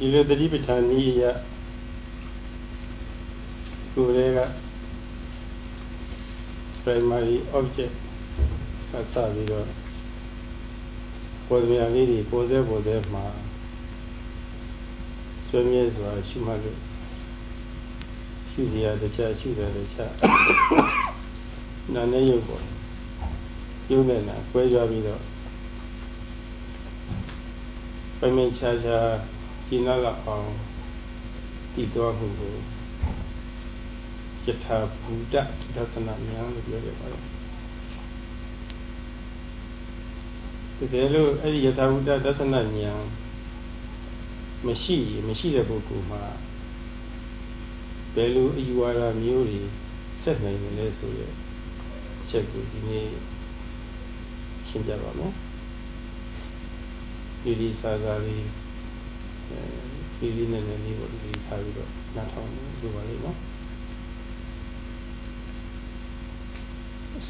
Iludripitania Kurega primary object Savido was me a lady, was there, ma. So, yes, she might shoot the chair, shoot the chair. None of you go. You then, where you are with I mean, Chaja, Jinala on the door who get her Buddha, doesn't young with your the Galo, Yatabuda doesn't young. Meshi the Bukuma Belu, you are a mule, said my name, check with me. Shinjabano. Really Sazali, really Nenny would be tired of not on Duvalino.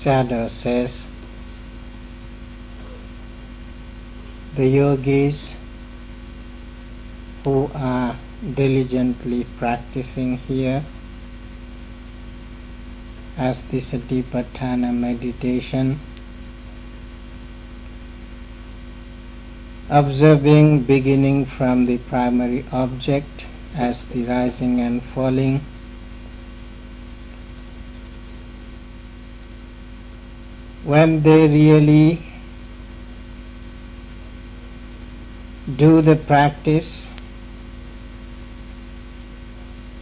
Sadhu says the yogis who are diligently practicing here as the Satipatthana meditation, observing beginning from the primary object as the rising and falling, when they really do the practice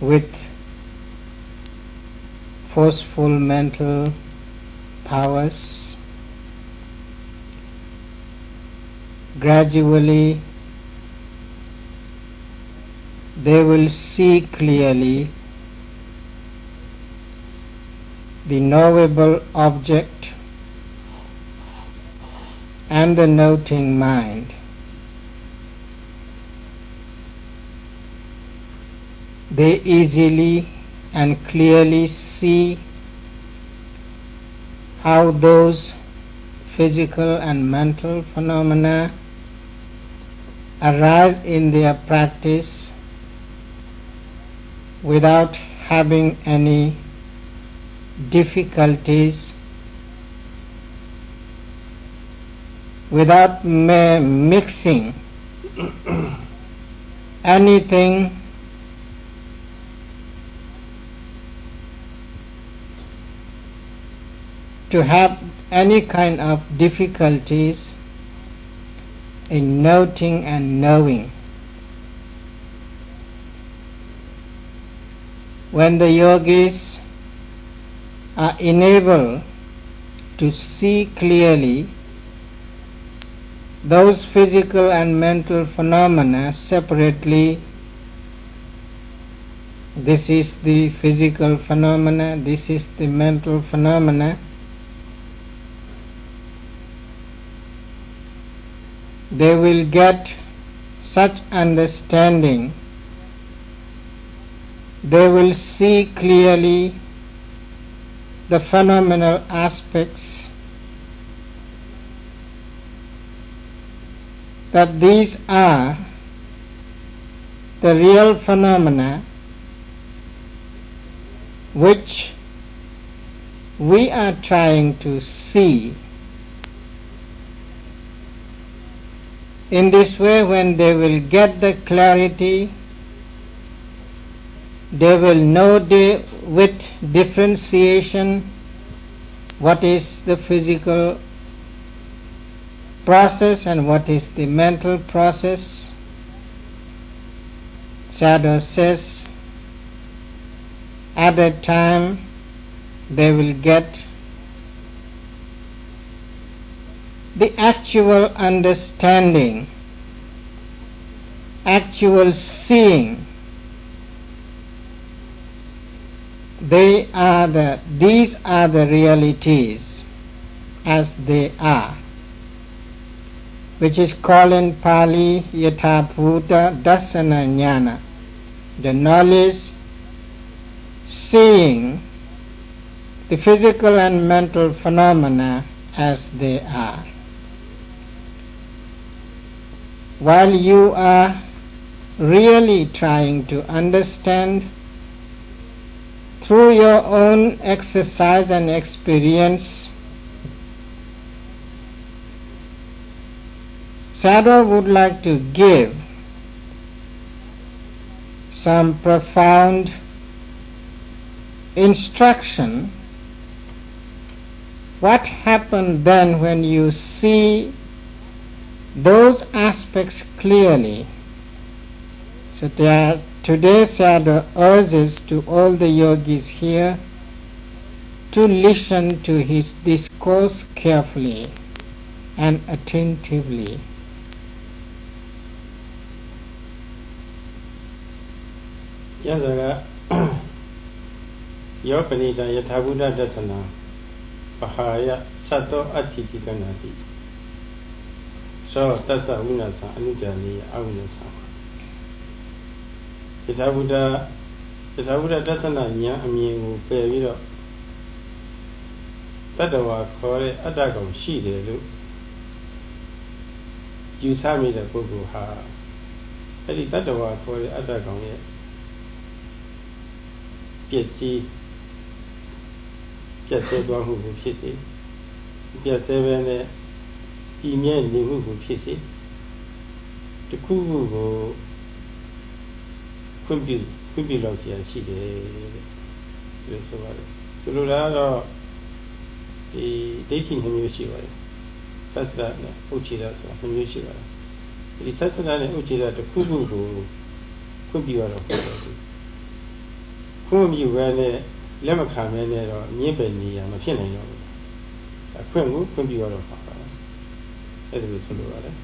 with forceful mental powers, gradually they will see clearly the knowable object and the noting mind. They easily and clearly see how those physical and mental phenomena arise in their practice without having any difficulties, without mixing anything to have any kind of difficulties in noting and knowing. When the yogis are enabled to see clearly those physical and mental phenomena separately, this is the physical phenomena, this is the mental phenomena, they will get such understanding, they will see clearly the phenomenal aspects, that these are the real phenomena which we are trying to see. In this way, when they will get the clarity, they will know with differentiation what is the physical process and what is the mental process. Sadhu says, at that time they will get the actual understanding, actual seeing. These are the realities as they are, which is called in Pali Yathabhuta Dassana Jnana, the knowledge, seeing the physical and mental phenomena as they are. While you are really trying to understand through your own exercise and experience, Sayadaw would like to give some profound instruction. What happened then when you see those aspects clearly? So today Sayadaw urges to all the yogis here to listen to his discourse carefully and attentively. Yasaga Yopanita Yatabuddha Dasana Pahaya Sato Atikanati So Tasa Unasa Anujani Aunasa Yatabuddha Dasana Nya Amiu Peviro Tadawa Kore Adagam Shide Yusami the Bubu Ha Edi Tadawa Kore Adagam ပျက်စီးသွားမှုကိုဖြစ်စေပျက်ဆဲပဲနဲ့ကြည်မြဲနေမှုကိုဖြစ်စေတခုခုကိုခွင့်ပြုလောက်เสียရှိတယ်တဲ့ဆိုပါတယ်ဆိုလိုတာကတော့ဒီဒိဋ္ဌိနှမျိုးရှိပါတယ်သစ္စာနဲ့ဥစ္စေတဆိုတာနှမျိုးရှိပါတယ်ဒီသစ္စာနဲ့ဥစ္စေတတခုခုကိုခွင့်ပြုရတော့ဖြစ်တယ်ခွင့်ပြုပဲနဲ့လက်မခံမဲနဲ့တော့ညစ်ပယ်နေရမဖြစ်နိုင်တော့ဘူးခွင့်ကိုခွင့်ပြုရတော့ပါအဲ့ဒါကိုဆိုလိုရတယ်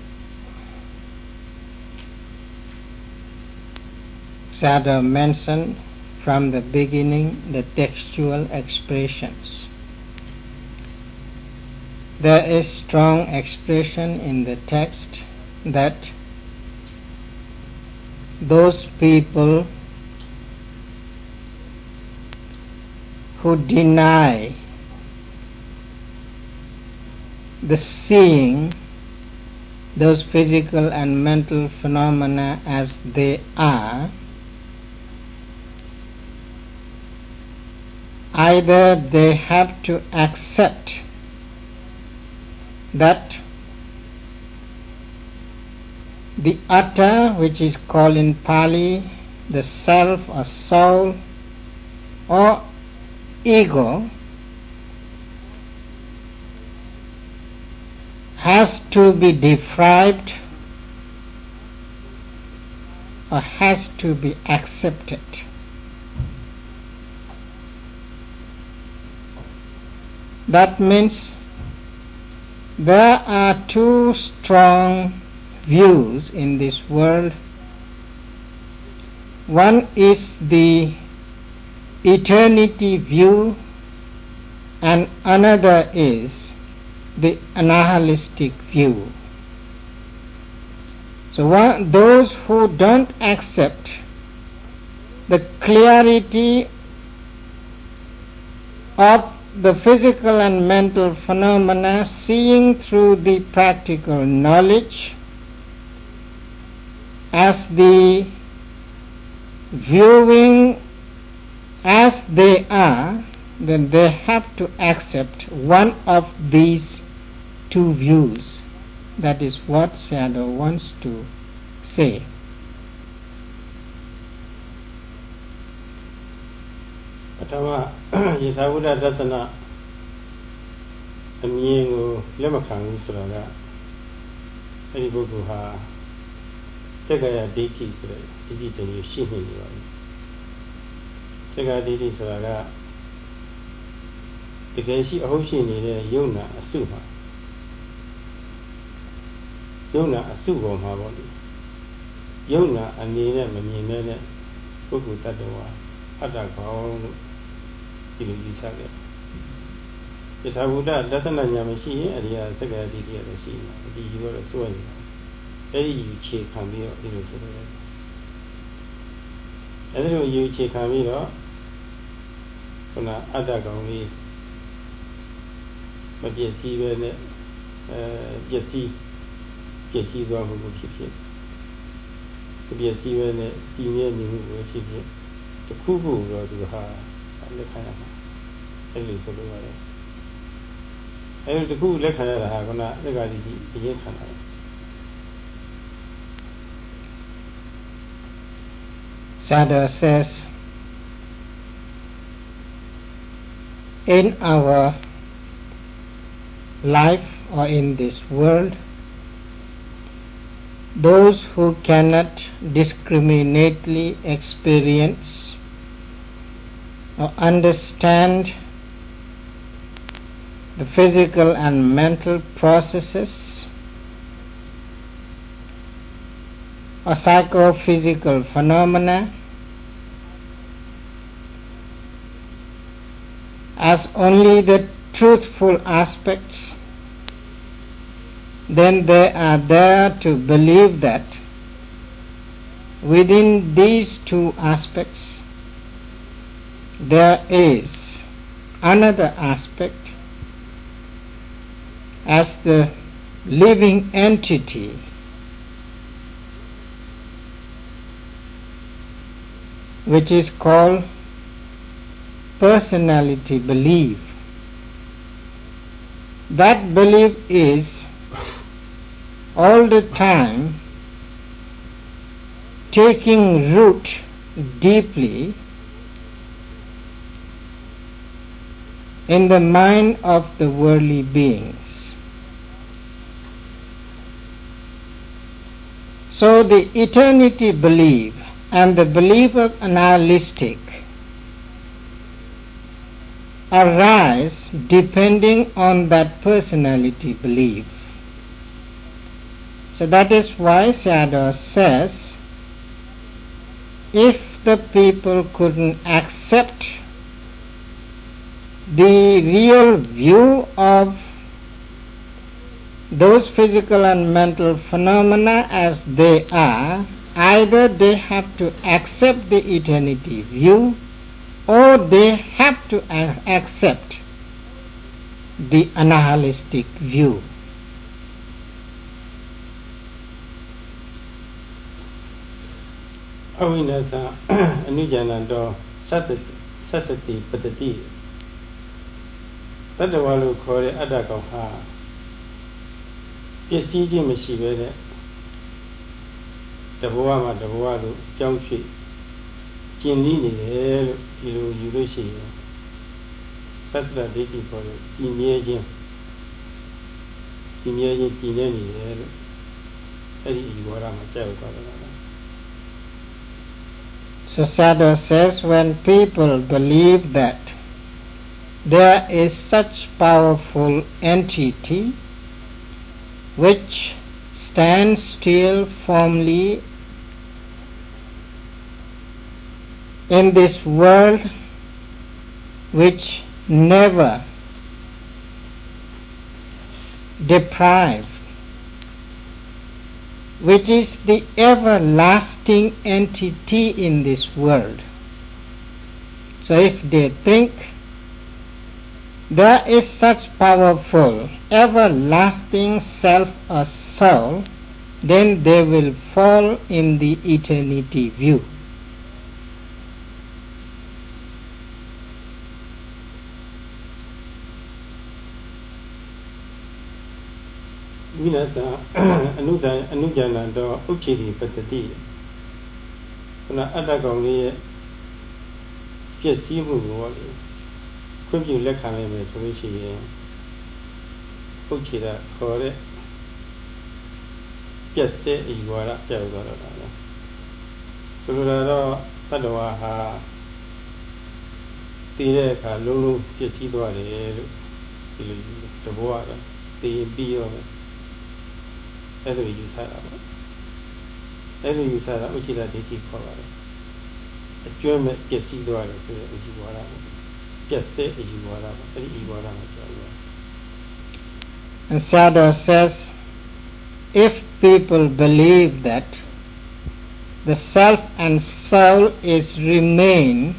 Sayadaw mentioned from the beginning the textual expressions. There is strong expression in the text that those people who deny the seeing those physical and mental phenomena as they are, either they have to accept that the Atta, which is called in Pali the self or soul or ego, has to be deprived or has to be accepted. That means there are two strong views in this world. One is the eternity view and another is the annihilistic view. So those who don't accept the clarity of the physical and mental phenomena, seeing through the practical knowledge as the viewing as they are, then they have to accept one of these two views. That is what Sayadaw wants to say. Atama Yathabuddha Dasana Amienကိုလက်မခံဘူးဆိုတာကအဲ့ဒီပုဂ္ဂိုလ်ဟာစက္ကရာဒိဋ္ဌိဆိုတဲ့ဒိဋ္ဌိတမျိုးရှိနေပါဘူးစက္ကရာဒိဋ္ဌိဆိုတာကတကယ်ရှိအဟုတ်ရှိနေတဲ့ယုံနာအစုမှာယုံနာအစုပေါ်မှာပေါ့လေယုံနာအနေနဲ့မမြင်တဲ့ပုဂ္ဂိုလ်တ attva အတ္တကောင်းလို့ဒီလိုယူဆခဲ့ယထာဘုဒ္ဓဒသနညာမရှိရင်အရိယာစက္ကရာဒိဋ္ဌိရလည်းရှိနေတာဒီယူတော့စွဲနေတာအဲ့ဒီယူခြေခံပြီးတော့ဒီလိုဆိုတော့အဲ့ဒီလိုယူခြေခံပြီးတော့ခုနအတ္တကောင်းလေးမပြည့်စည်ပဲနဲ့ပြည့်စည်သွားမှုကိုဖြစ် to be a sewer and senior new worship. The Kubu or to her, and the kind of Ellis of the way. I will the Kubu Lekana Hagona, the Gadi, the Yakana. Sadhu says, in our life or in this world, those who cannot discriminately experience or understand the physical and mental processes or psychophysical phenomena as only the truthful aspects, then they are there to believe that within these two aspects there is another aspect as the living entity which is called personality belief. That belief is all the time taking root deeply in the mind of the worldly beings. So the eternity belief and the belief of nihilistic arise depending on that personality belief. So that is why Sayadaw says, if the people couldn't accept the real view of those physical and mental phenomena as they are, either they have to accept the eternity view or they have to accept the nihilistic view. Avinasa Anujanando Sasati Patati Tadawalu Kore Adakaha Piasiji Mashivere Dabuama Dabualu Jaushi Jinini Ilu Yurushi Sasra Diti for Jinajin Jinani Eddie Iwarama Chow. So Sadhu says, when people believe that there is such powerful entity which stands still firmly in this world, which never deprives, which is the everlasting entity in this world. So if they think there is such powerful, everlasting self or soul, then they will fall in the eternity view. Vinasa Anujanando Uchiri Patati Kuna Adagoni Piasimu could you let him in Sushi Uchida Kore Piasse Iguara Jagora Surado Tadawaha Tireka Lulu Piasidua the water the bio. As we use her, as we use her, which is a dicky color. A German gets you to others, you are out. Just say you are out, and you are out. And Sayadaw says, if people believe that the self and soul is remain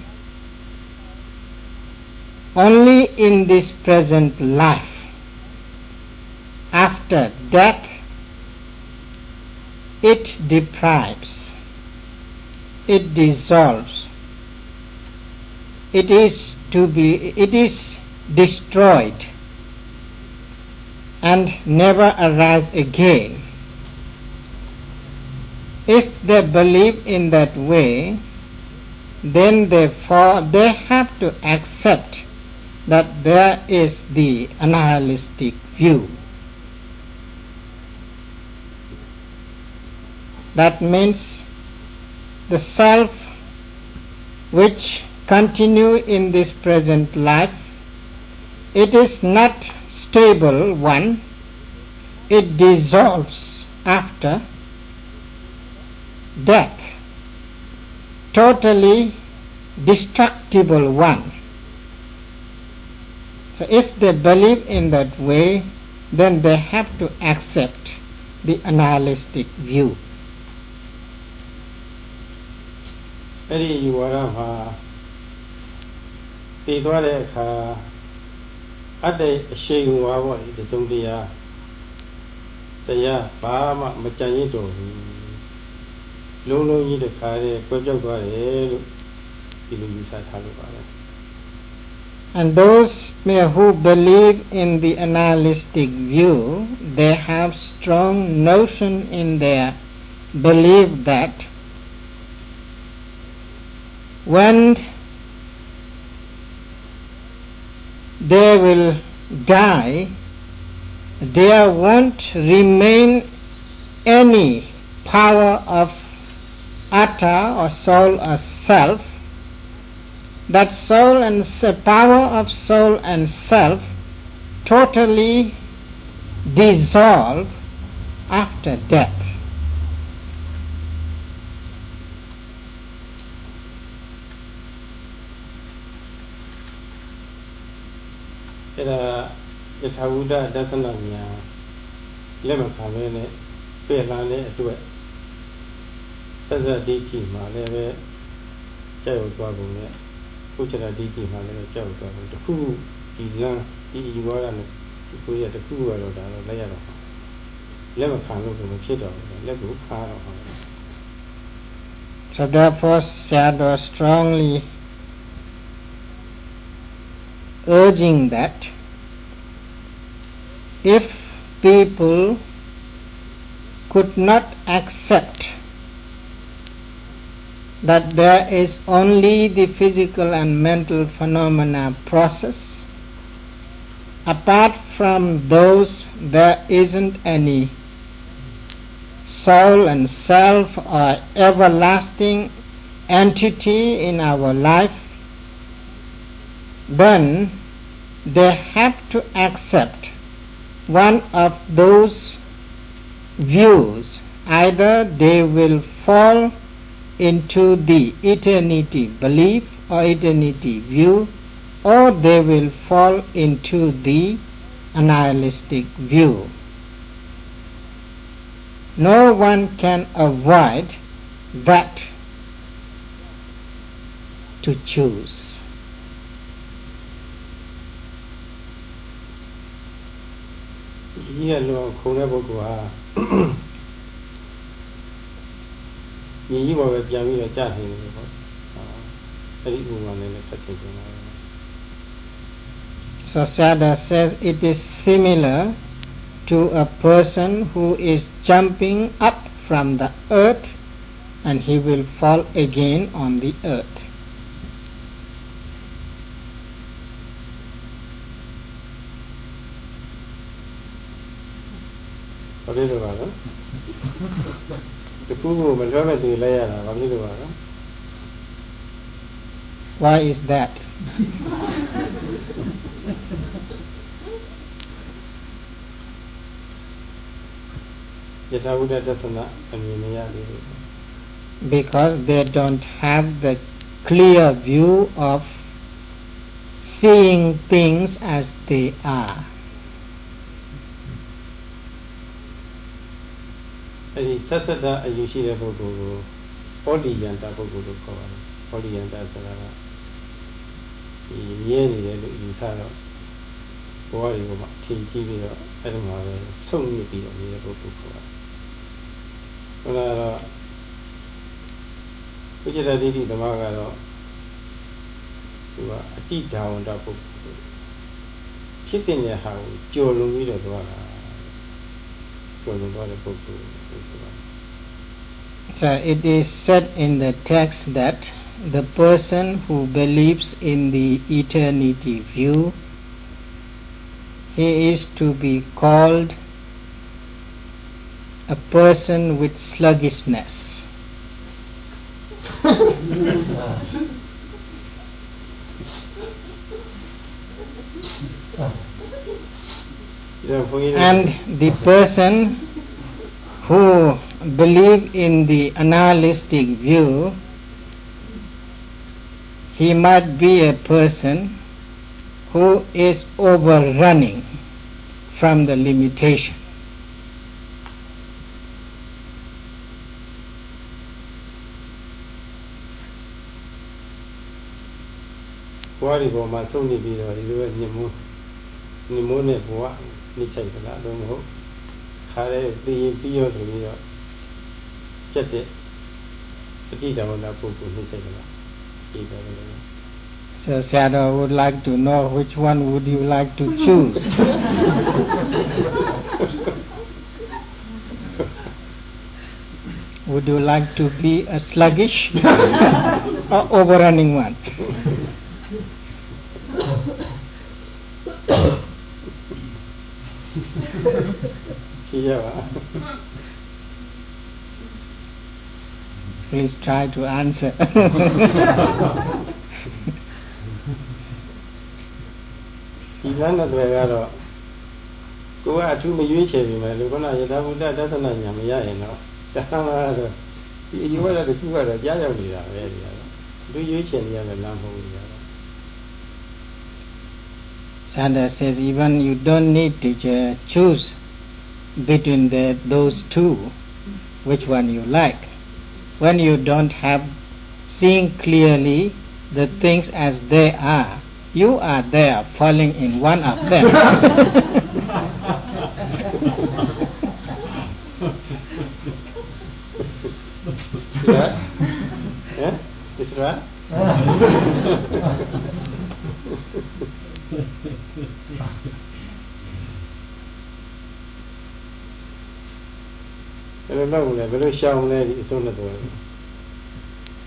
only in this present life, after death it deprives. it dissolves. It is destroyed and never arise again. If they believe in that way, then therefore they have to accept that there is the annihilistic view. That means the self which continue in this present life, it is not stable one, it dissolves after death, totally destructible one. So if they believe in that way, then they have to accept the annihilistic view. အဲ့ဒီယူဝါဒမှာတည်သွားတဲ့အခါအတ္တအရှိန်ဝါပေါ့ဒီသုံးတရားဘာမှမကြံရစ်တော့ဘူးလုံးလုံးကြီးတခါတည်းကွဲပြောက်သွားတယ်လို့ဒီလိုယူဆထားလို့ပါပဲ And those who believe in the annihilistic view, they have strong notion in their belief that when they will die, there won't remain any power of atta or soul or self. That soul and power of soul and self totally dissolve after death. Eda yathavuda dasana nya lemma kha me ne pye lan le atwet sasa dithi ma le be jai ho twa bung ne Kuchara dithi ma le jai ho twa bung takku di lan di yuwada ne ko ya takku wa lo da lo let ya lo lemma kha lo ko ma phit do let ko kha do So therefore Sayadaw strongly urging that if people could not accept that there is only the physical and mental phenomena process, apart from those there isn't any soul and self or everlasting entity in our life, then they have to accept one of those views. Either they will fall into the eternity belief or eternity view, or they will fall into the annihilistic view. No one can avoid that to choose. Yeah, no, Konabo Gua. You were Yami a Jahi. Very woman in the Cathedral. So Sayadaw says it is similar to a person who is jumping up from the earth and he will fall again on the earth. What is about it? The Kugu majority layer, what is about it? Why is that? Because they don't have the clear view of seeing things as they are. Sasada Ayushi Bogo, Poliyanta Bogo, Poliyanta Salada, Yeni Usano, Boy, TV, I don't know, so many people in the book. Ujjata Ditti Dhammagaro Ati Dhawanta Pukkulဖြစ်တဲ့ဟာကိုကြော်လွန်ပြီးတော့သွားတာကြော်လွန်သွားတဲ့ပုဂ္ဂိုလ်ဆိုပါ So it is said in the text that the person who believes in the eternity view, he is to be called a person with sluggishness. And the person who believes in the analistic view, he might be a person who is overrunning from the limitation. What is my son? Be Nimone Boa, Nichai, I don't know. Hare, be yours with you. Get it. The detail on that book with Nichai. So Sayadaw would like to know which one would you like to choose? Would you like to be a sluggish or overrunning one? Please try to answer. Sanda says even you don't need to choose between those two, which one you like. When you don't have seeing clearly the things as they are, you are there falling in one of them. Is that?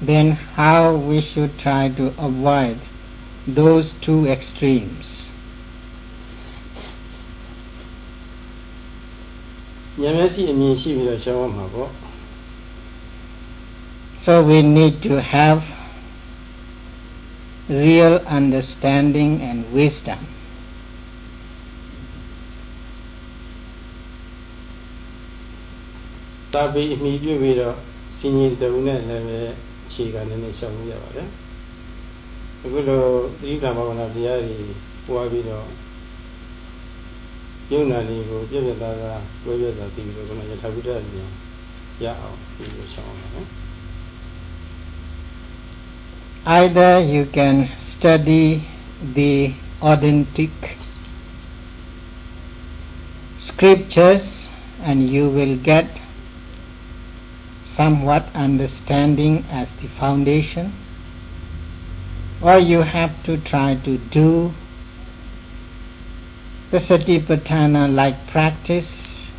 Then how we should try to avoid those two extremes? So we need to have real understanding and wisdom. Sabi immediately singing the Una Chigan and Shamu. A good Rikama of the Ari, Wabido Yunani, Jevada, whether the people are going to Tabuda, Yao, either you can study the authentic scriptures and you will get somewhat understanding as the foundation, or you have to try to do the Satipatthana like practice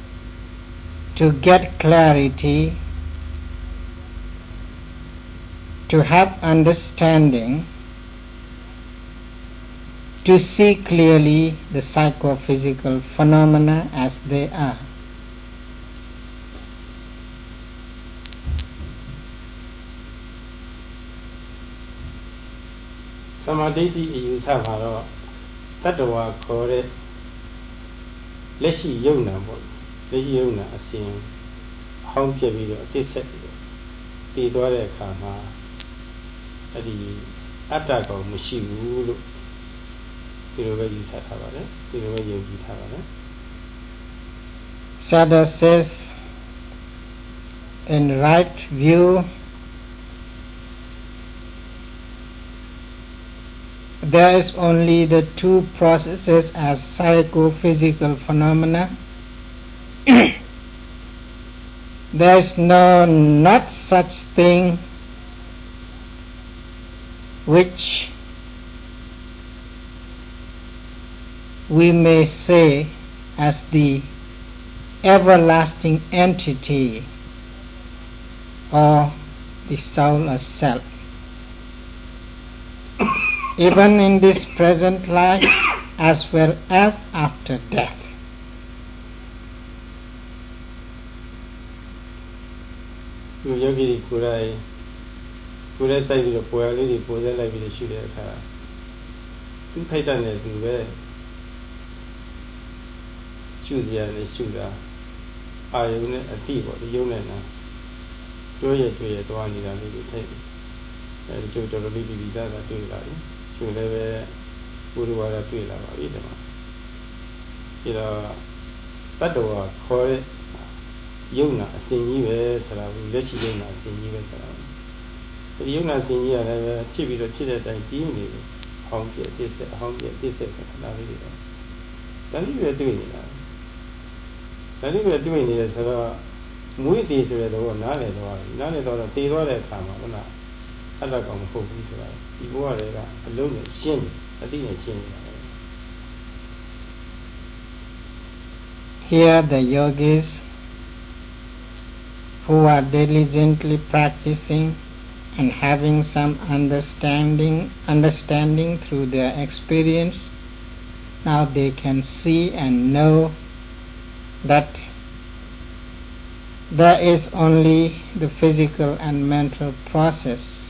to get clarity, to have understanding, to see clearly the psychophysical phenomena as they are. Samadhi is Havaro, Tatawa Kore, Leshi Yona, Leshi Yona, a sing, Home Video, Tisset, Pidore Kama, the attack of Mushibu, Tiruvayu Satavare, Tiruvayu Gitavare. Sada says, in right view, there is only the two processes as psychophysical phenomena. There is not such thing which we may say as the everlasting entity or the soul or self. Even in this present life as well as after death. Yogi Kurai sai di poa li di poa lai bi shu de kha tu khai ta ne tu be shu sia ne shu da a yu ne a ti bo di yu ne na twa ye twa ni da li di thai e chu to li di da da twi la ni chu le be puru wa da twi la ba bi da ma pi da tat do wa kho de yu na a sin ji be sa la bu let chi yu na a sin ji be sa laဒီယုံနာစင်ကြီးရတယ်ပဲဖြစ်ပြီးတော့ဖြစ်တဲ့အတိုင်းတည်နေတယ်ဟောင်းပြပြစ်ဆက်ဟောင်းပြပြစ်ဆက်ဆိုတာလေးတွေဒါလေးပဲတွေ့နေတာဒါလေးပဲတွေ့နေတယ်ဆိုတော့မွေးတည်ဆိုတဲ့တော့နားလေတော့တည်သွားတဲ့အခါမှာဟုတ်လားအတ္တကောင်မဟုတ်ဘူးဆိုတာဒီဘဝတွေကအလုံးနဲ့ရှင်းအတိနဲ့ရှင်းနေတာ Here the yogis who are diligently practicing and having some understanding through their experience, now they can see and know that there is only the physical and mental process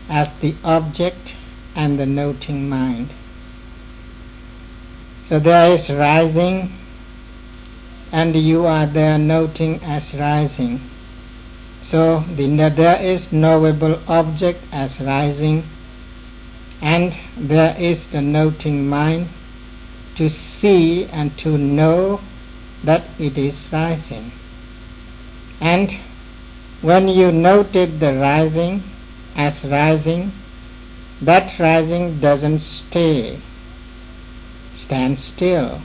as the object and the noting mind. So there is rising, and you are there noting as rising. So there is knowable object as rising, and there is the noting mind to see and to know that it is rising. And when you noted the rising as rising, that rising doesn't stand still.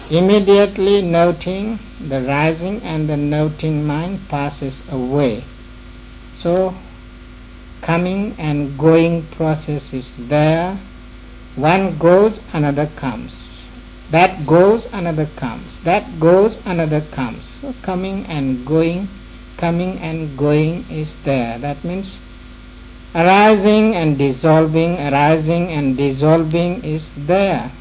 Immediately noting the rising and the noting mind passes away. So coming and going process is there. One goes, another comes. That goes, another comes. That goes, another comes. So coming and going is there. That means arising and dissolving is there.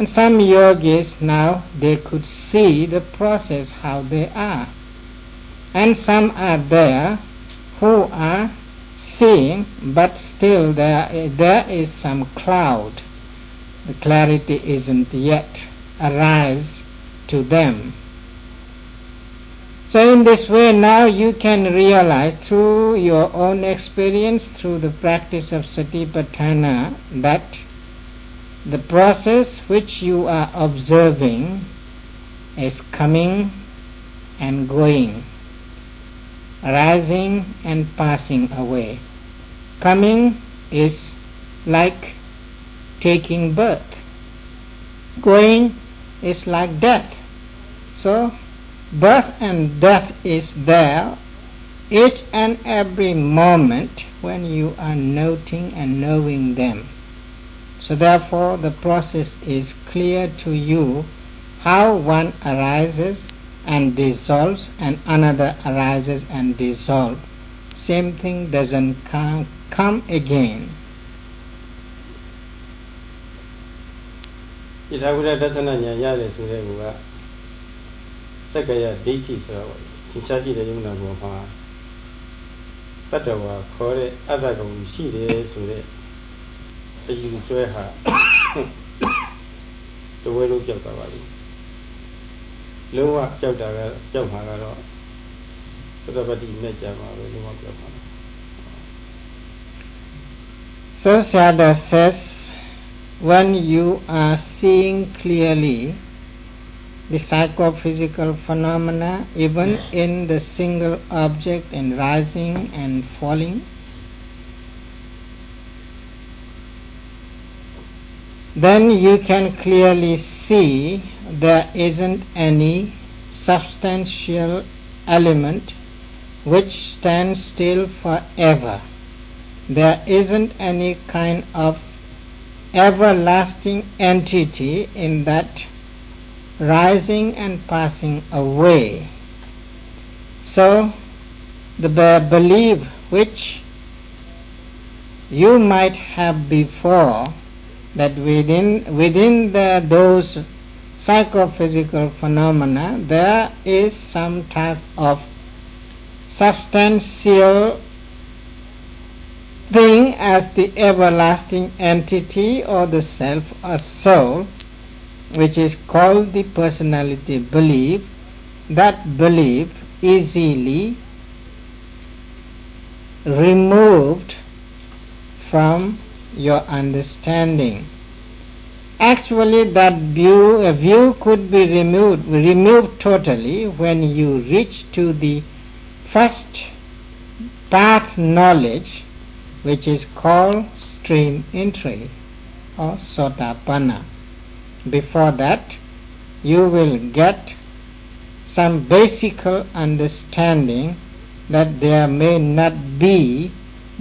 And some yogis now, they could see the process how they are. And some are there who are seeing, but still there is some cloud. The clarity isn't yet arise to them. So in this way now you can realize through your own experience, through the practice of Satipatthana, that the process which you are observing is coming and going, rising and passing away. Coming is like taking birth. Going is like death. So birth and death is there each and every moment when you are noting and knowing them. So therefore the process is clear to you, how one arises and dissolves and another arises and dissolves. Same thing doesn't come again. Ithagura Dassana nya yare so de ko ka Sakkaya Daithi so da tin sha shi de yumna ko ma Tattawa kho de atta kaung shi de so deအယူဆွဲဟာတဝဲလုံးကြောက်တာပါလို့လုံးဝကြောက်တာကကြောက်မှာကတော့သတ္တပတိနဲ့ကြာမှာပဲလုံးဝကြောက်မှာ So Sayadaw says, when you are seeing clearly the psychophysical phenomena even in the single object and rising and falling, then you can clearly see there isn't any substantial element which stands still forever. there isn't any kind of everlasting entity in that rising and passing away. So the belief which you might have before, that within those psychophysical phenomena there is some type of substantial thing as the everlasting entity or the self or soul, which is called the personality belief, that belief easily removed from your understanding. Actually, that view could be removed totally when you reach to the first path knowledge, which is called stream entry or sotapanna. Before that, you will get some basic understanding that there may not be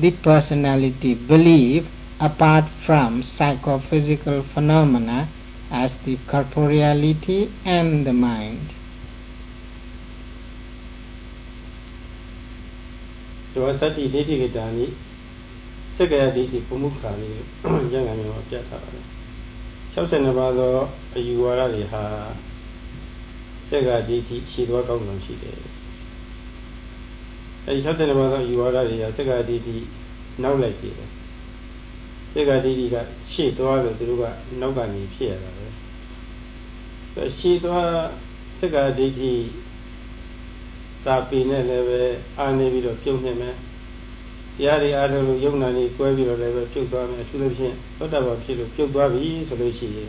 the personality belief apart from psychophysical phenomena as the corporeality and the mind. Sati Diti Gitani, Sekaya Diti Pumukani, young and Piata. Chausenabado, you are ha Sega Diti, Shidwa Gong Shide. A Chausenabado, you are a Sega Diti, now like it. Sega Diti got she to other Druga, Nogani Piera. But she to Sega Diti Sapine Leve, Arnevido Pune, Yari Adalu Yunani, Quavio Leve, Pugami, Sulution, whatever Pugavi, Solution.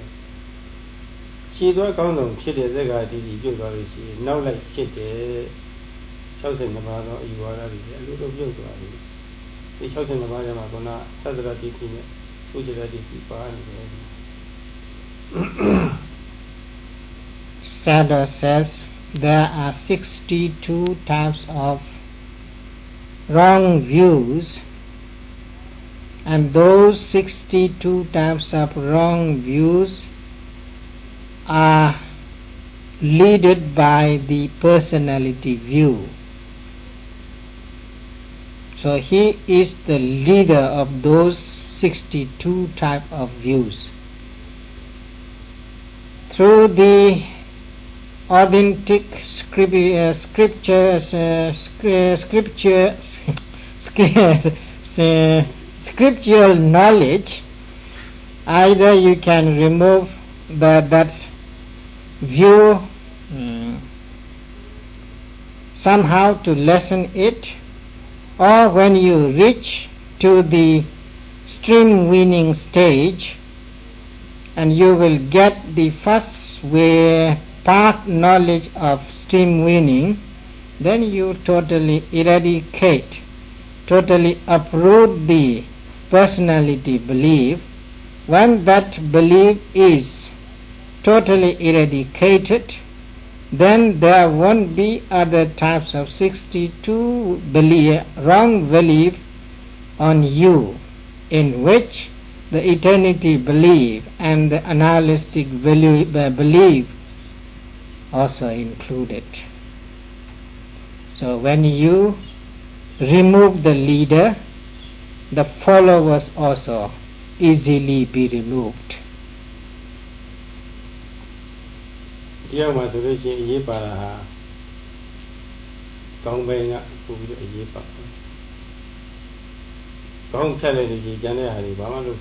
She do a condom, Chile, Sega Diti, Pugari, now like Chile, Chosen Navado, you are a little Pugari. The Chosen Navada Magona, Sadra Diti, Ujira Diti, Sadra says there are 62 types of wrong views, and those 62 types of wrong views are led by the personality view. So he is the leader of those 62 type of views. Through the authentic scriptural knowledge, either you can remove that view somehow to lessen it, or when you reach to the stream winning stage and you will get the first path knowledge of stream winning, then you totally eradicate, totally uproot the personality belief. When that belief is totally eradicated, then there won't be other types of 62 wrong belief on you, in which the eternity belief and the annihilistic belief also included. So when you remove the leader, the followers also easily be removed. Yama solution Yipara Gongbanga, who Yipa Gong Telly, January, Bamalu,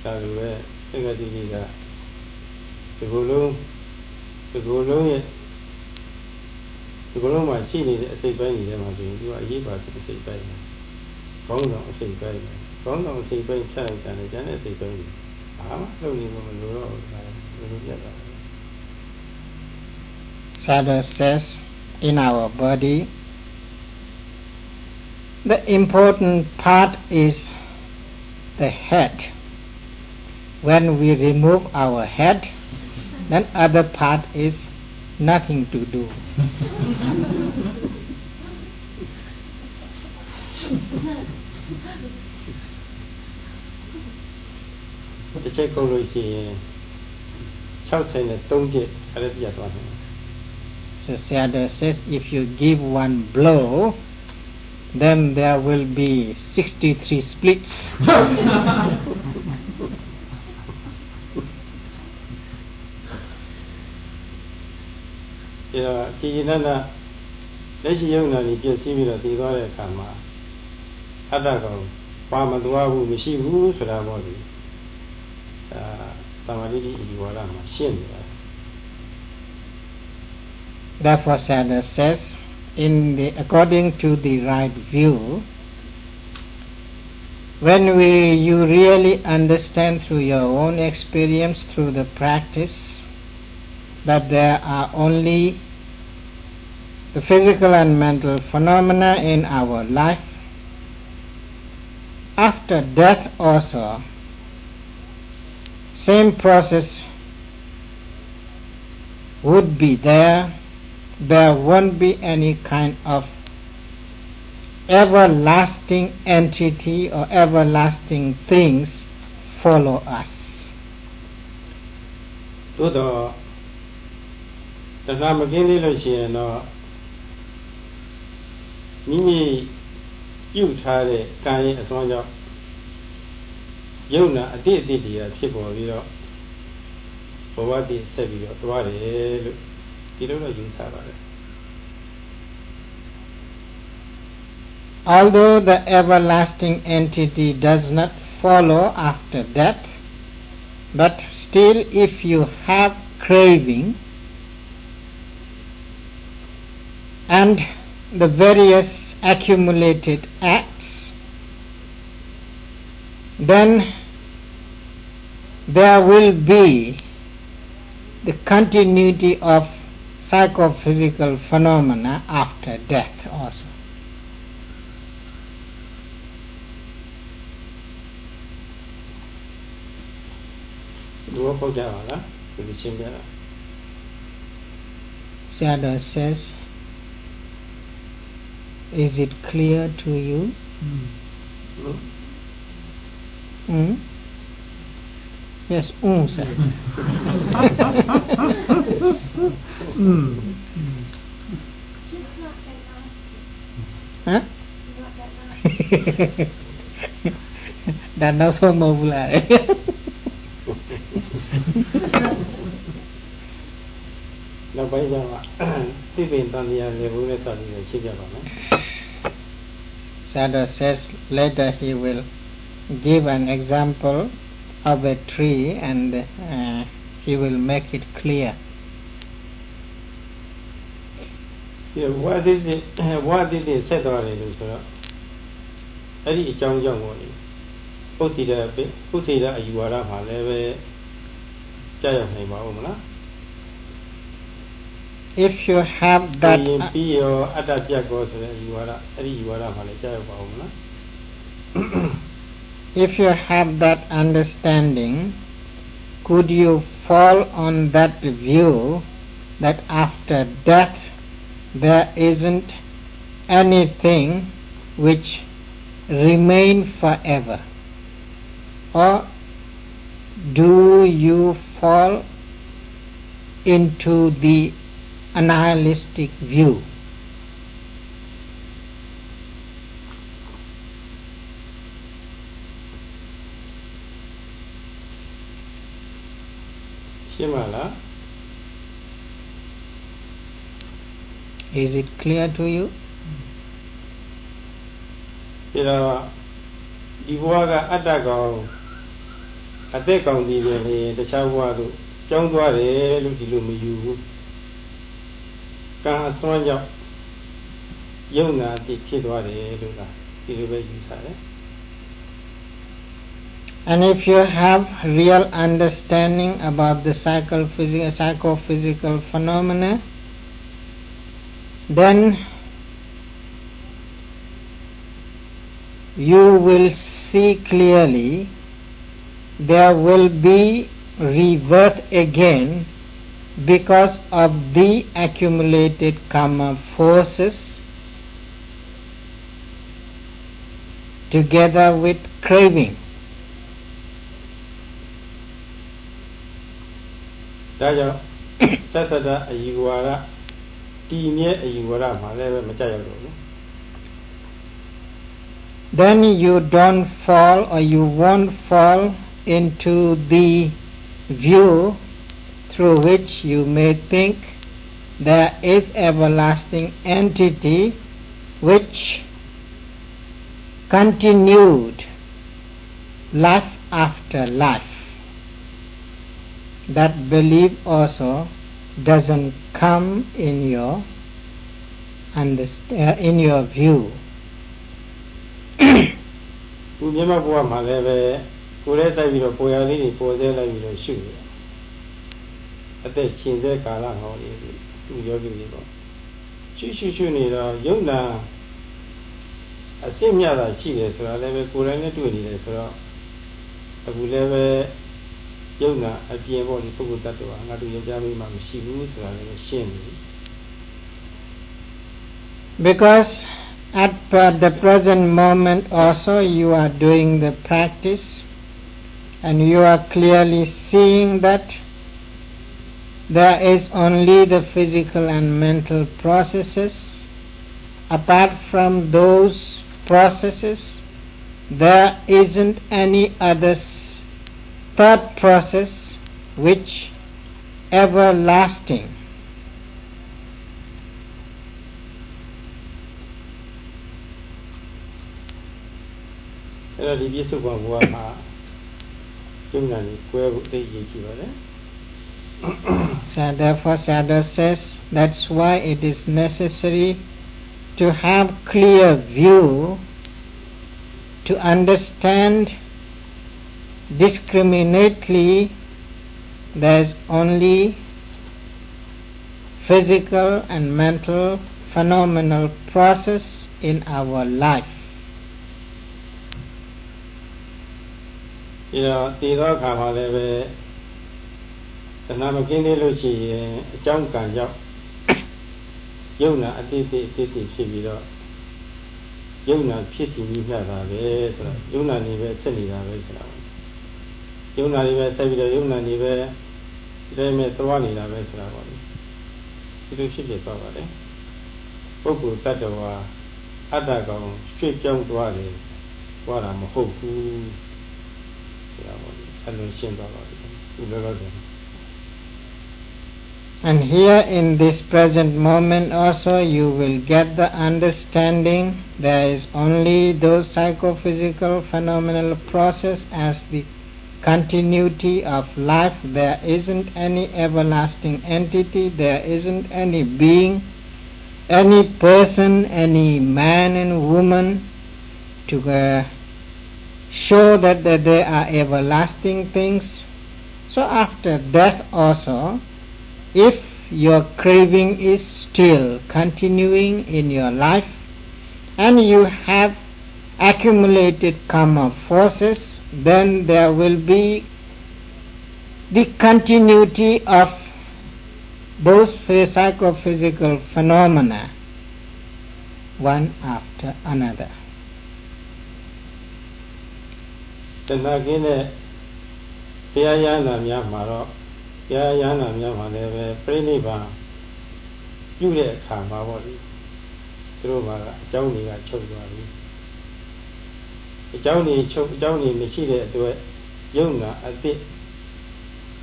Taru, Egadiga, the Gulu, my scene is a say by them, you are Yipa to say by them. Gong say by them. Gong say by China and Janet say by them. Ah, no, you know, Sadhu says, in our body, the important part is the head. When we remove our head, then other part is nothing to do. The check on Charles and Tonje, Arabia. So Sayadaw says, if you give one blow, then there will be 63 splits. Yeah, Tinana, let's young and if you see me at the Goya Kama. Adago, Pamadua, who she rules for our body. Tamaridi, you are a machine. Therefore, Sayadaw says, according to the right view, when you really understand through your own experience, through the practice, that there are only the physical and mental phenomena in our life, after death also, same process would be there. There won't be any kind of everlasting entity or everlasting things follow us. The Namagini Luciano Mimi, you tried it, Kanye as one of Yona, I did the people, you know, for what they said, you don't know use about it. Although the everlasting entity does not follow after death, but still if you have craving and the various accumulated acts, then there will be the continuity of psychophysical phenomena after death also. Sayadaw says, is it clear to you? Yes, sir. Huh? That now so mobile. No, by the Sayadaw says later he will give an example of a tree and he will make it clear. What is it? What did they say about it? Eddie John Young, who see that you are a level giant name, if you have that if you have that understanding, could you fall on that view that after death there isn't anything which remain forever? Or do you fall into the nihilistic view? Shimala, is it clear to you? Iwaga Adago, a deck on the Shawadu, John Dware, Ludilumu, Kan Swanja Yona, the Kidware, Lula, and if you have real understanding about the psychophysical phenomena, then you will see clearly there will be rebirth again because of the accumulated karma forces together with craving. ဒါကြောင့်ဆက်ဆက်တဲ့အယူဝါဒတည်မြဲအယူဝါဒမှာလည်းပဲမကြရောက်တော့ဘူး Then you don't fall or you won't fall into the view through which you may think there is everlasting entity which continued life after life. That belief also doesn't come in your view. ဒီမြတ်ဘုရားမှာလည်းပဲကိုယ်လည်းစိုက်ပြီးတော့ပေါ်ရလေးတွေပေါ်စဲလိုက်ပြီးတော့ရှုတယ်အသက်ရှင်စဲကာလဟောလေးသူယောဂီတွေပေါ့ရှုနေတော့ယုံနာအစစ်မြတ်တာရှိတယ်ဆိုတာလည်းပဲကိုယ်လည်းနဲ့တွေ့နေတယ်ဆိုတော့အခုလည်းပဲယုံနာအပြင်ပေါ့ဒီပုဂ္ဂိုလ်တ attva ငါတို့ယောက်ျားမိန်းမမရှိဘူးဆိုတာလည်းရှင်းနေပြီ Because at the present moment also you are doing the practice and you are clearly seeing that there is only the physical and mental processes. Apart from those processes, there isn't any other third process which everlasting. So therefore Sayadaw says that's why it is necessary to have clear view to understand discriminately there is only physical and mental phenomenal process in our life. ဒီတော့တည်သောအခါမှာလည်းပဲတဏှာမကင်းသေးလို့ရှိရင်အကြောင်းကံကြောင့်ယုံနာအတိတ်ဖြစ်ပြီးတော့ယုံနာဖြစ်စီမိမျှတာပဲဆိုတော့ယုံနာနေပဲဆက်နေတာပဲဆိုတာယုံနာနေပဲဆက်ပြီးတော့ယုံနာနေပဲဒီတိုင်းမဲ့သွားနေတာပဲဆိုတာပေါ့လေဒီလိုဖြစ်သွားပါတယ်ပုဂ္ဂိုလ်တ attva အတ္တကောင်ရွှေ့ပြောင်းသွားတယ်သွားတာမဟုတ်ဘူးဆိုတာပေါ့လေအလုံးရှင်းသွားပါပြီဒီလိုလို့ဆို And here in this present moment also you will get the understanding there is only those psychophysical phenomenal process as the continuity of life. There isn't any everlasting entity, there isn't any being, any person, any man and woman to show that they are everlasting things. So after death also, if your craving is still continuing in your life and you have accumulated karma forces, then there will be the continuity of those psychophysical phenomena one after another. တဏှာကင်းတဲ့တရားရဟန္တာများမှာတော့တရားရဟန္တာများမှာလည်းပဲပြိဋိဘံပြုတဲ့အခါမှာပေါ့လေသူတို့မှာအကြောင်းတွေကချုပ်သွားပြီအကြောင်းတွေမရှိတဲ့အတွက်ယုံနာအတိတ်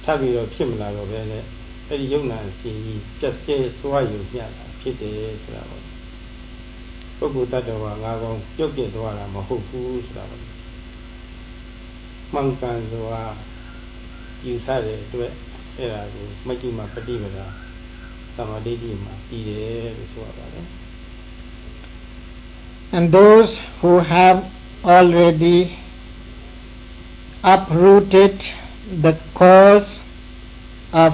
ထပ်ပြီးတော့ဖြစ်မလာတော့ပဲနဲ့အဲ့ဒီယုံနာအစီကြီးပြည့်စဲသွားယူပြတာဖြစ်တယ်ဆိုတာပေါ့ပုဂ္ဂိုလ်တ attva ငါးကောင်ပြုတ်ပြသွားတာမဟုတ်ဘူးဆိုတာပေါ့မှန်ကန်စွာယူဆတဲ့အတွက်အဲ့ဒါကိုမကြည့်မှပฏิပဒါသမာဓိကြီးမှာတည်တယ်လို့ဆိုရပါတယ် And those who have already uprooted the cause of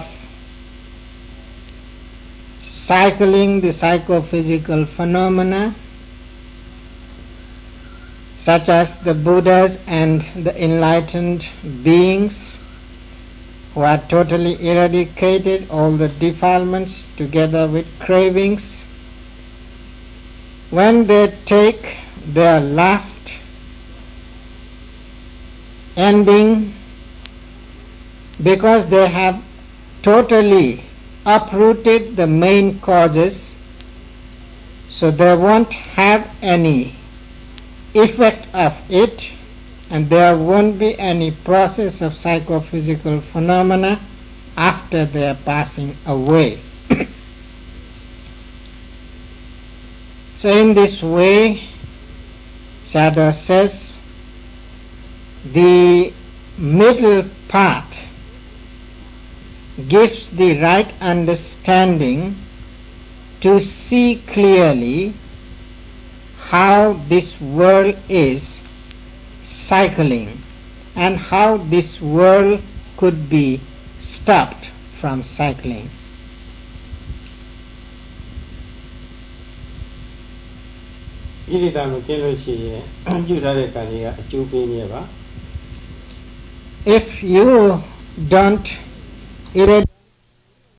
cycling the psychophysical phenomena, such as the Buddhas and the enlightened beings who are totally eradicated all the defilements together with cravings, when they take their last ending because they have totally uprooted the main causes, so they won't have any effect of it, and there won't be any process of psychophysical phenomena after their passing away. So in this way, Sayadaw says, the middle path gives the right understanding to see clearly how this world is cycling and how this world could be stopped from cycling. If you don't